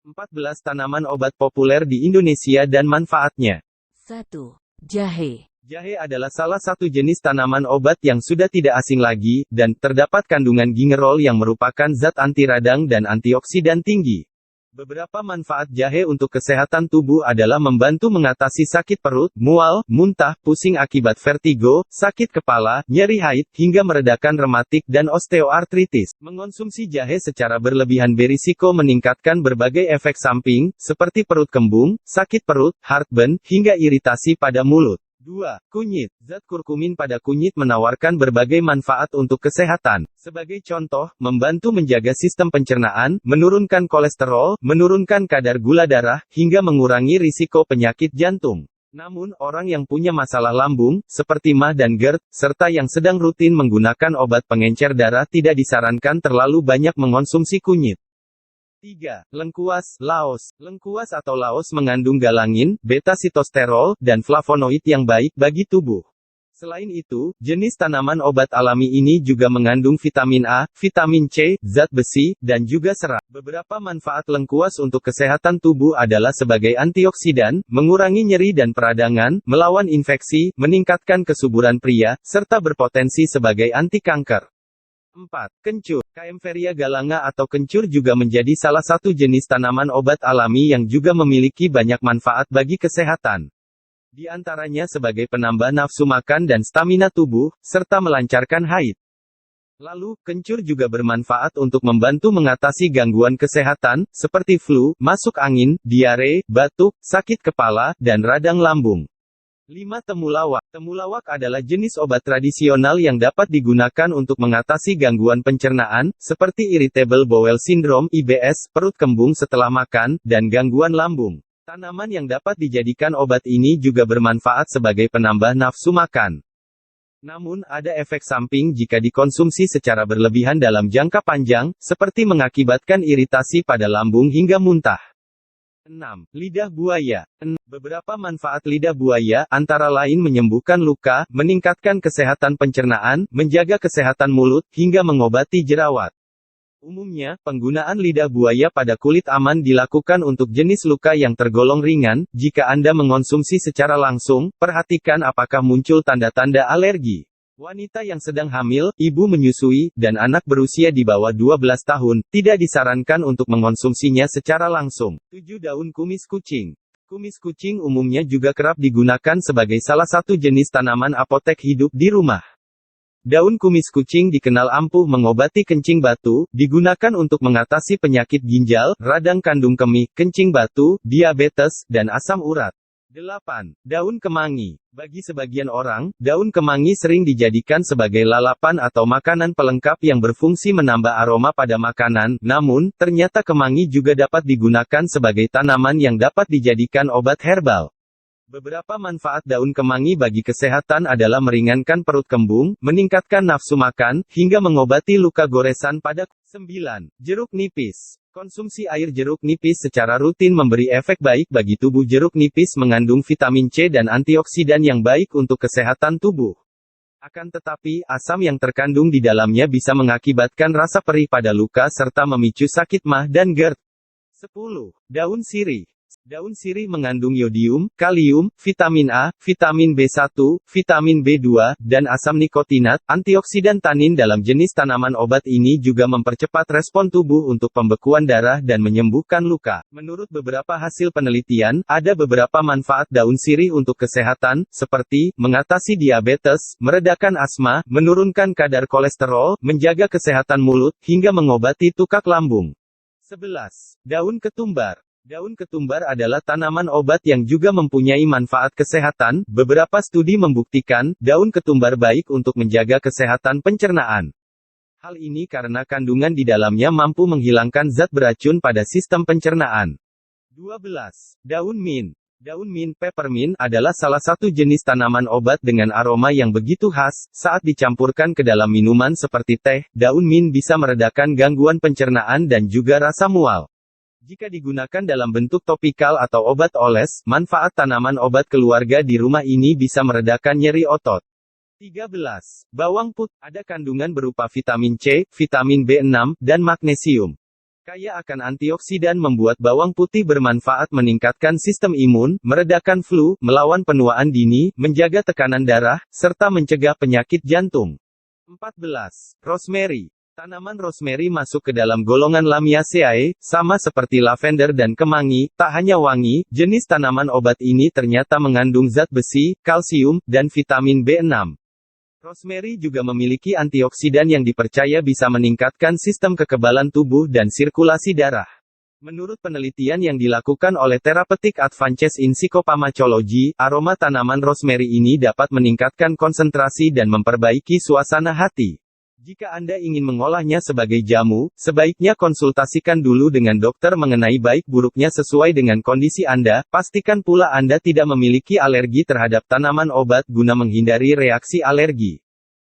14 tanaman obat populer di Indonesia dan manfaatnya. 1. Jahe. Jahe adalah salah satu jenis tanaman obat yang sudah tidak asing lagi, dan terdapat kandungan gingerol yang merupakan zat anti radang dan antioksidan tinggi. Beberapa manfaat jahe untuk kesehatan tubuh adalah membantu mengatasi sakit perut, mual, muntah, pusing akibat vertigo, sakit kepala, nyeri haid, hingga meredakan rematik dan osteoartritis. Mengonsumsi jahe secara berlebihan berisiko meningkatkan berbagai efek samping, seperti perut kembung, sakit perut, heartburn, hingga iritasi pada mulut. 2. Kunyit. Zat kurkumin pada kunyit menawarkan berbagai manfaat untuk kesehatan. Sebagai contoh, membantu menjaga sistem pencernaan, menurunkan kolesterol, menurunkan kadar gula darah, hingga mengurangi risiko penyakit jantung. Namun, orang yang punya masalah lambung, seperti MA dan GERD, serta yang sedang rutin menggunakan obat pengencer darah tidak disarankan terlalu banyak mengonsumsi kunyit. 3. Lengkuas, laos. Lengkuas atau laos mengandung galangin, beta-sitosterol, dan flavonoid yang baik bagi tubuh. Selain itu, jenis tanaman obat alami ini juga mengandung vitamin A, vitamin C, zat besi, dan juga serat. Beberapa manfaat lengkuas untuk kesehatan tubuh adalah sebagai antioksidan, mengurangi nyeri dan peradangan, melawan infeksi, meningkatkan kesuburan pria, serta berpotensi sebagai anti kanker. 4. Kencur. Kaempferia galanga atau kencur juga menjadi salah satu jenis tanaman obat alami yang juga memiliki banyak manfaat bagi kesehatan. Di antaranya sebagai penambah nafsu makan dan stamina tubuh, serta melancarkan haid. Lalu, kencur juga bermanfaat untuk membantu mengatasi gangguan kesehatan, seperti flu, masuk angin, diare, batuk, sakit kepala, dan radang lambung. 5. Temulawak. Temulawak adalah jenis obat tradisional yang dapat digunakan untuk mengatasi gangguan pencernaan, seperti irritable bowel syndrome (IBS), perut kembung setelah makan, dan gangguan lambung. Tanaman yang dapat dijadikan obat ini juga bermanfaat sebagai penambah nafsu makan. Namun, ada efek samping jika dikonsumsi secara berlebihan dalam jangka panjang, seperti mengakibatkan iritasi pada lambung hingga muntah. 6. Lidah buaya. Beberapa manfaat lidah buaya, antara lain menyembuhkan luka, meningkatkan kesehatan pencernaan, menjaga kesehatan mulut, hingga mengobati jerawat. Umumnya, penggunaan lidah buaya pada kulit aman dilakukan untuk jenis luka yang tergolong ringan. Jika Anda mengonsumsi secara langsung, perhatikan apakah muncul tanda-tanda alergi. Wanita yang sedang hamil, ibu menyusui, dan anak berusia di bawah 12 tahun, tidak disarankan untuk mengonsumsinya secara langsung. 7. Daun kumis kucing. Kumis kucing umumnya juga kerap digunakan sebagai salah satu jenis tanaman apotek hidup di rumah. Daun kumis kucing dikenal ampuh mengobati kencing batu, digunakan untuk mengatasi penyakit ginjal, radang kandung kemih, kencing batu, diabetes, dan asam urat. 8. Daun kemangi. Bagi sebagian orang, daun kemangi sering dijadikan sebagai lalapan atau makanan pelengkap yang berfungsi menambah aroma pada makanan, namun, ternyata kemangi juga dapat digunakan sebagai tanaman yang dapat dijadikan obat herbal. Beberapa manfaat daun kemangi bagi kesehatan adalah meringankan perut kembung, meningkatkan nafsu makan, hingga mengobati luka goresan pada 9. Jeruk nipis. Konsumsi air jeruk nipis secara rutin memberi efek baik bagi tubuh. Jeruk nipis mengandung vitamin C dan antioksidan yang baik untuk kesehatan tubuh. Akan tetapi, asam yang terkandung di dalamnya bisa mengakibatkan rasa perih pada luka serta memicu sakit MA dan GERD. 10. Daun sirih. Daun sirih mengandung yodium, kalium, vitamin A, vitamin B1, vitamin B2, dan asam nikotinat. Antioksidan tanin dalam jenis tanaman obat ini juga mempercepat respon tubuh untuk pembekuan darah dan menyembuhkan luka. Menurut beberapa hasil penelitian, ada beberapa manfaat daun sirih untuk kesehatan, seperti mengatasi diabetes, meredakan asma, menurunkan kadar kolesterol, menjaga kesehatan mulut, hingga mengobati tukak lambung. 11. Daun ketumbar. Daun ketumbar adalah tanaman obat yang juga mempunyai manfaat kesehatan. Beberapa studi membuktikan, daun ketumbar baik untuk menjaga kesehatan pencernaan. Hal ini karena kandungan di dalamnya mampu menghilangkan zat beracun pada sistem pencernaan. 12. Daun mint. Daun mint peppermint adalah salah satu jenis tanaman obat dengan aroma yang begitu khas. Saat dicampurkan ke dalam minuman seperti teh, daun mint bisa meredakan gangguan pencernaan dan juga rasa mual. Jika digunakan dalam bentuk topikal atau obat oles, manfaat tanaman obat keluarga di rumah ini bisa meredakan nyeri otot. 13. Bawang putih. Ada kandungan berupa vitamin C, vitamin B6, dan magnesium. Kaya akan antioksidan membuat bawang putih bermanfaat meningkatkan sistem imun, meredakan flu, melawan penuaan dini, menjaga tekanan darah, serta mencegah penyakit jantung. 14. Rosemary. Tanaman rosemary masuk ke dalam golongan Lamiaceae, sama seperti lavender dan kemangi, tak hanya wangi, jenis tanaman obat ini ternyata mengandung zat besi, kalsium, dan vitamin B6. Rosemary juga memiliki antioksidan yang dipercaya bisa meningkatkan sistem kekebalan tubuh dan sirkulasi darah. Menurut penelitian yang dilakukan oleh Therapeutic Advances in Psychopharmacology, aroma tanaman rosemary ini dapat meningkatkan konsentrasi dan memperbaiki suasana hati. Jika Anda ingin mengolahnya sebagai jamu, sebaiknya konsultasikan dulu dengan dokter mengenai baik buruknya sesuai dengan kondisi Anda. Pastikan pula Anda tidak memiliki alergi terhadap tanaman obat guna menghindari reaksi alergi.